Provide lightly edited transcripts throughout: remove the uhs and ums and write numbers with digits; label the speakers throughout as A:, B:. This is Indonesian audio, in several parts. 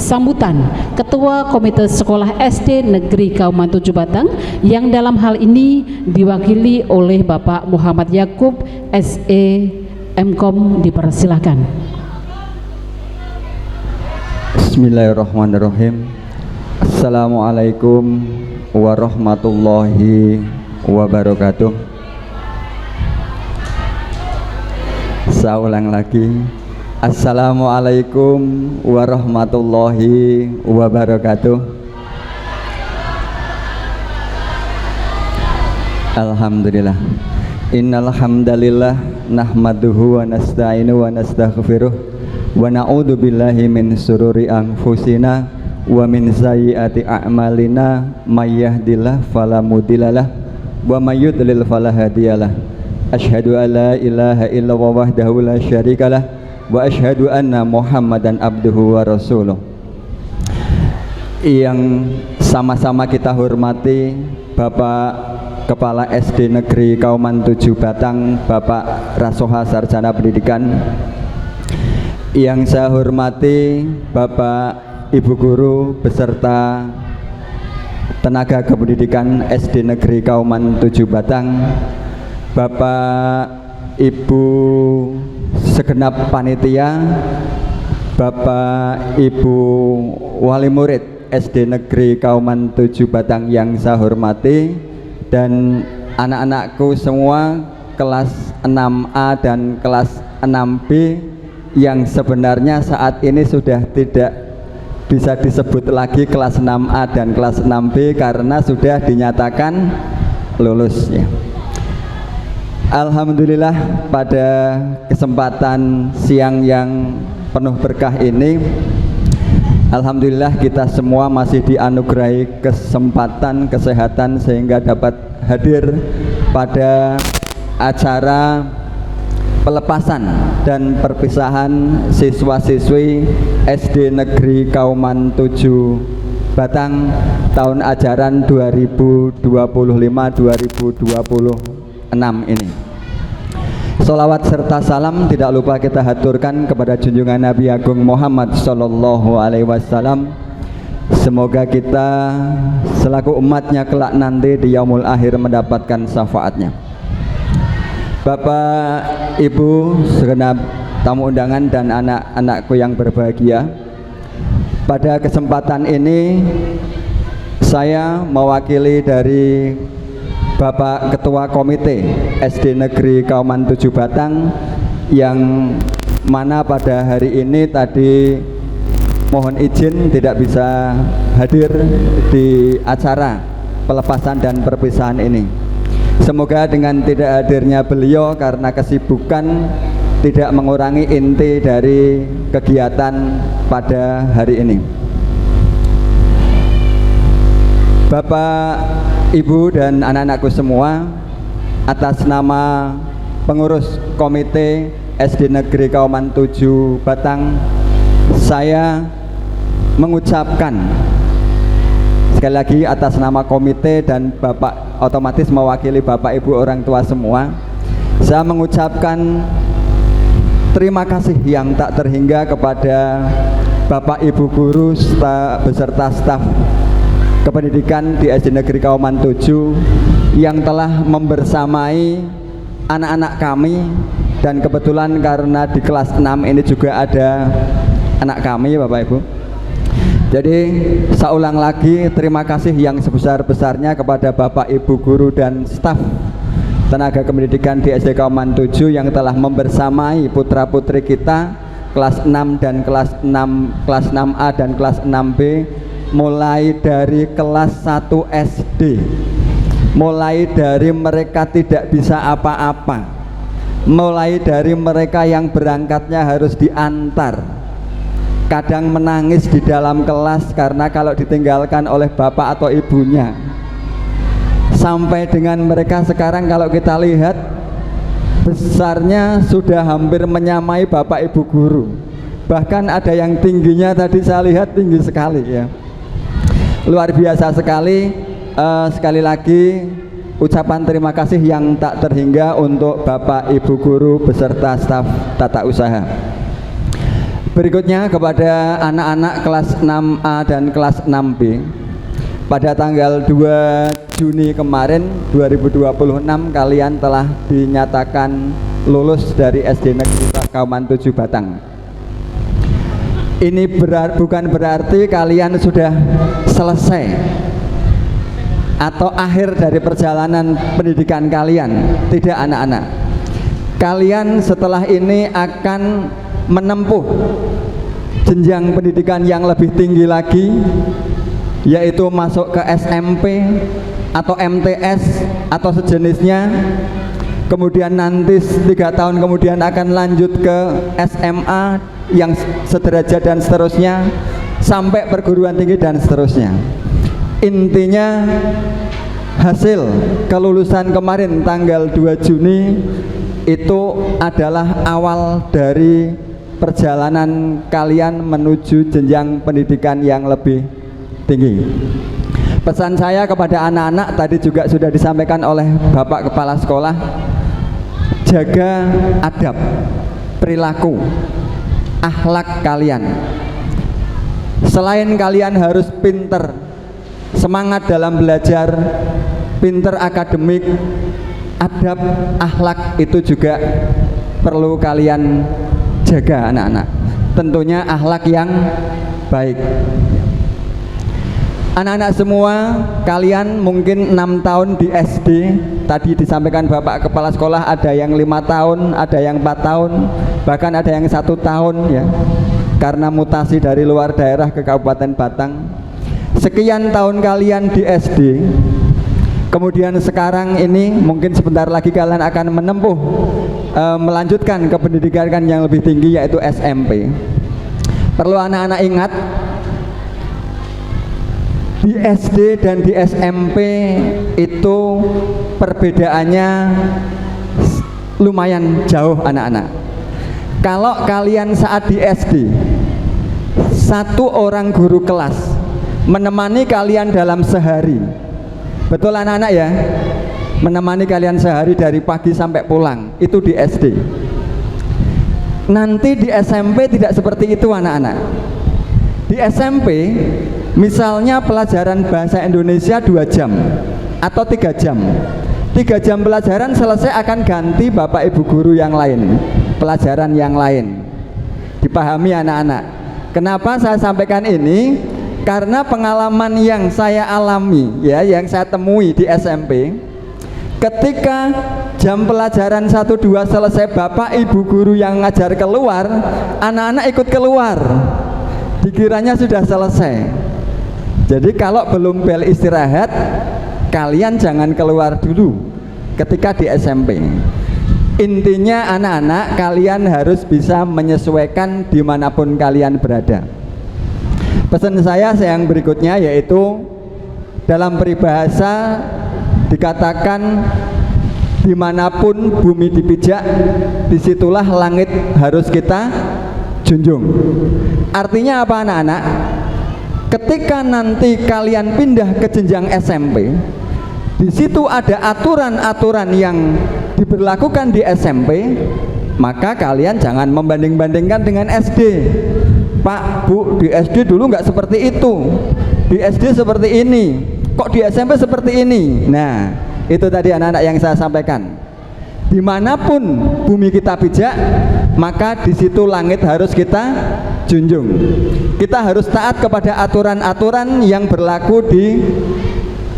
A: sambutan Ketua Komite Sekolah SD Negeri Kauman 7 Batang yang dalam hal ini diwakili oleh Bapak Muhammad Yakub SE Mkom, dipersilakan.
B: Bismillahirrahmanirrahim. Assalamualaikum warahmatullahi wabarakatuh. Saya ulang lagi. Assalamualaikum warahmatullahi wabarakatuh. Alhamdulillah. Innal hamdalillah nahmaduhu wa nasta'inu wa nastaghfiruh wa na'udzu billahi min sururi anfusina wa min sayyiati a'malina may yahdihillahu fala mudhillalah wa may yudlil fala hadiyalah. Asyhadu an la ilaha illallah wahdahu la syarikalah wa asyhadu anna Muhammadan abduhu wa rasuluh. Yang sama-sama kita hormati Bapak Kepala SD Negeri Kauman 7 Batang, Bapak Rasoha Sarjana Pendidikan. Yang saya hormati Bapak Ibu Guru beserta tenaga kependidikan SD Negeri Kauman 7 Batang, Bapak Ibu segenap panitia, Bapak Ibu wali murid SD Negeri Kauman 7 Batang yang saya hormati, dan anak-anakku semua kelas 6A dan kelas 6B yang sebenarnya saat ini sudah tidak bisa disebut lagi kelas 6A dan kelas 6B karena sudah dinyatakan lulus ya. Alhamdulillah, pada kesempatan siang yang penuh berkah ini, alhamdulillah kita semua masih dianugerahi kesempatan kesehatan sehingga dapat hadir pada acara pelepasan dan perpisahan siswa-siswi SD Negeri Kauman 7 Batang tahun ajaran 2025-2026 ini. Sholawat serta salam tidak lupa kita haturkan kepada junjungan Nabi Agung Muhammad Sallallahu Alaihi Wasallam. Semoga kita selaku umatnya kelak nanti di yaumul akhir mendapatkan syafaatnya. Bapak, Ibu, segenap tamu undangan dan anak-anakku yang berbahagia, pada kesempatan ini saya mewakili dari Bapak Ketua Komite SD Negeri Kauman 7 Batang yang mana pada hari ini tadi mohon izin tidak bisa hadir di acara pelepasan dan perpisahan ini. Semoga dengan tidak hadirnya beliau karena kesibukan tidak mengurangi inti dari kegiatan pada hari ini. Bapak, Ibu dan anak-anakku semua, atas nama pengurus Komite SD Negeri Kauman 7 Batang, saya mengucapkan sekali lagi atas nama komite dan Bapak otomatis mewakili Bapak Ibu orang tua semua, saya mengucapkan terima kasih yang tak terhingga kepada Bapak Ibu guru beserta staf kependidikan di SD Negeri Kauman 7 yang telah membersamai anak-anak kami, dan kebetulan karena di kelas 6 ini juga ada anak kami Bapak Ibu. Jadi saya ulang lagi terima kasih yang sebesar-besarnya kepada Bapak Ibu guru dan staf tenaga kependidikan di SD Kauman 7 yang telah membersamai putra-putri kita kelas 6 dan kelas 6A dan kelas 6B, mulai dari kelas 1 SD, mulai dari mereka tidak bisa apa-apa, mulai dari mereka yang berangkatnya harus diantar, kadang menangis di dalam kelas karena kalau ditinggalkan oleh bapak atau ibunya, sampai dengan mereka sekarang kalau kita lihat besarnya sudah hampir menyamai bapak ibu guru, bahkan ada yang tingginya tadi saya lihat tinggi sekali ya. Luar biasa sekali. Sekali lagi ucapan terima kasih yang tak terhingga untuk Bapak Ibu guru beserta staf tata usaha. Berikutnya kepada anak-anak kelas 6A dan kelas 6B. Pada tanggal 2 Juni kemarin 2026 kalian telah dinyatakan lulus dari SD Negeri Kauman 7 Batang. Ini bukan berarti kalian sudah selesai atau akhir dari perjalanan pendidikan kalian. Tidak, anak-anak. Kalian setelah ini akan menempuh jenjang pendidikan yang lebih tinggi lagi, yaitu masuk ke SMP atau MTS atau sejenisnya. Kemudian nanti 3 tahun kemudian akan lanjut ke SMA yang sederajat dan seterusnya, sampai perguruan tinggi dan seterusnya. Intinya hasil kelulusan kemarin tanggal 2 Juni itu adalah awal dari perjalanan kalian menuju jenjang pendidikan yang lebih tinggi. Pesan saya kepada anak-anak tadi juga sudah disampaikan oleh Bapak Kepala Sekolah, jaga adab, perilaku, akhlak kalian. Selain kalian harus pinter, semangat dalam belajar, pinter akademik, adab, akhlak itu juga perlu kalian jaga, anak-anak. Tentunya akhlak yang baik. Anak-anak semua, kalian mungkin 6 tahun di SD, tadi disampaikan Bapak Kepala Sekolah, ada yang 5 tahun, ada yang 4 tahun, bahkan ada yang 1 tahun ya, karena mutasi dari luar daerah ke Kabupaten Batang. Sekian tahun kalian di SD, kemudian sekarang ini mungkin sebentar lagi kalian akan menempuh melanjutkan ke pendidikan yang lebih tinggi, yaitu SMP. Perlu anak-anak ingat, di SD dan di SMP itu perbedaannya lumayan jauh, anak-anak. Kalau kalian saat di SD, 1 orang guru kelas menemani kalian dalam sehari, betul anak-anak ya, menemani kalian sehari dari pagi sampai pulang, itu di SD. Nanti di SMP tidak seperti itu, anak-anak. Di SMP misalnya pelajaran bahasa Indonesia 2 jam atau 3 jam. 3 jam pelajaran selesai, akan ganti Bapak Ibu guru yang lain, pelajaran yang lain. Dipahami, anak-anak? Kenapa saya sampaikan ini? Karena pengalaman yang saya alami ya, yang saya temui di SMP, ketika jam pelajaran 1-2 selesai, Bapak Ibu guru yang ngajar keluar, anak-anak ikut keluar, dikiranya sudah selesai. Jadi kalau belum bel istirahat, kalian jangan keluar dulu ketika di SMP. Intinya anak-anak, kalian harus bisa menyesuaikan dimanapun kalian berada. Pesan saya yang berikutnya yaitu, dalam peribahasa dikatakan, dimanapun bumi dipijak, disitulah langit harus kita junjung. Artinya apa, anak-anak? Ketika nanti kalian pindah ke jenjang SMP, di situ ada aturan-aturan yang diberlakukan di SMP, maka kalian jangan membanding-bandingkan dengan SD. Pak, Bu, di SD dulu nggak seperti itu, di SD seperti ini, kok di SMP seperti ini. Nah, itu tadi anak-anak yang saya sampaikan. Dimanapun bumi kita pijak, maka di situ langit harus kita junjung. Kita harus taat kepada aturan-aturan yang berlaku di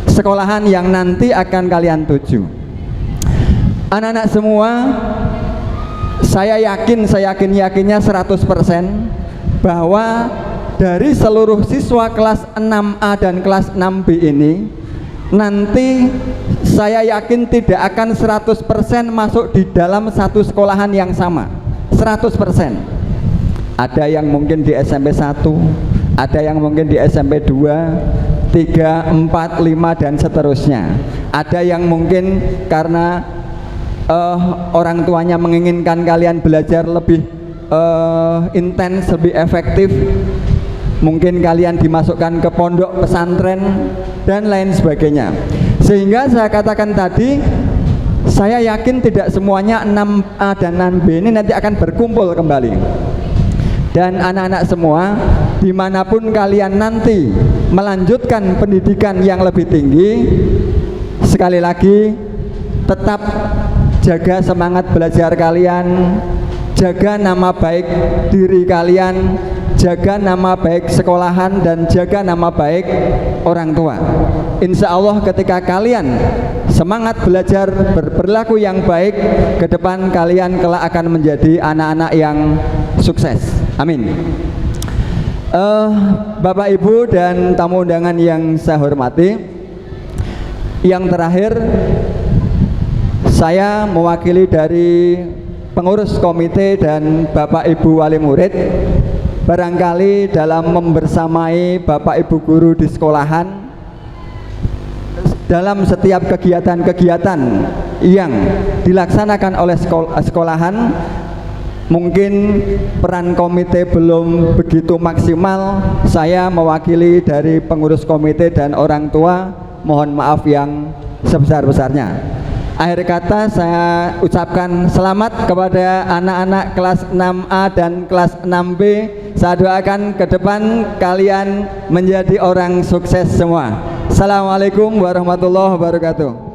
B: sekolahan yang nanti akan kalian tuju. Anak-anak semua, saya yakinnya 100% bahwa dari seluruh siswa kelas 6A dan kelas 6B ini, nanti saya yakin tidak akan 100% masuk di dalam satu sekolahan yang sama. 100%. Ada yang mungkin di SMP 1, ada yang mungkin di SMP 2, 3, 4, 5 dan seterusnya. Ada yang mungkin karena orang tuanya menginginkan kalian belajar lebih intens, lebih efektif, mungkin kalian dimasukkan ke pondok pesantren dan lain sebagainya. Sehingga saya katakan tadi, saya yakin tidak semuanya 6A dan 6B ini nanti akan berkumpul kembali. Dan anak-anak semua, dimanapun kalian nanti melanjutkan pendidikan yang lebih tinggi, sekali lagi tetap jaga semangat belajar kalian, jaga nama baik diri kalian, jaga nama baik sekolahan, dan jaga nama baik orang tua. Insya Allah ketika kalian semangat belajar, berperilaku yang baik, ke depan kalian kelak akan menjadi anak-anak yang sukses. Amin. Bapak Ibu dan tamu undangan yang saya hormati, yang terakhir saya mewakili dari pengurus komite dan Bapak Ibu wali murid, barangkali dalam membersamai Bapak Ibu guru di sekolahan dalam setiap kegiatan-kegiatan yang dilaksanakan oleh sekolahan, mungkin peran komite belum begitu maksimal. Saya mewakili dari pengurus komite dan orang tua, mohon maaf yang sebesar-besarnya. Akhir kata saya ucapkan selamat kepada anak-anak kelas 6A dan kelas 6B. Saya doakan ke depan kalian menjadi orang sukses semua. Assalamualaikum warahmatullahi wabarakatuh.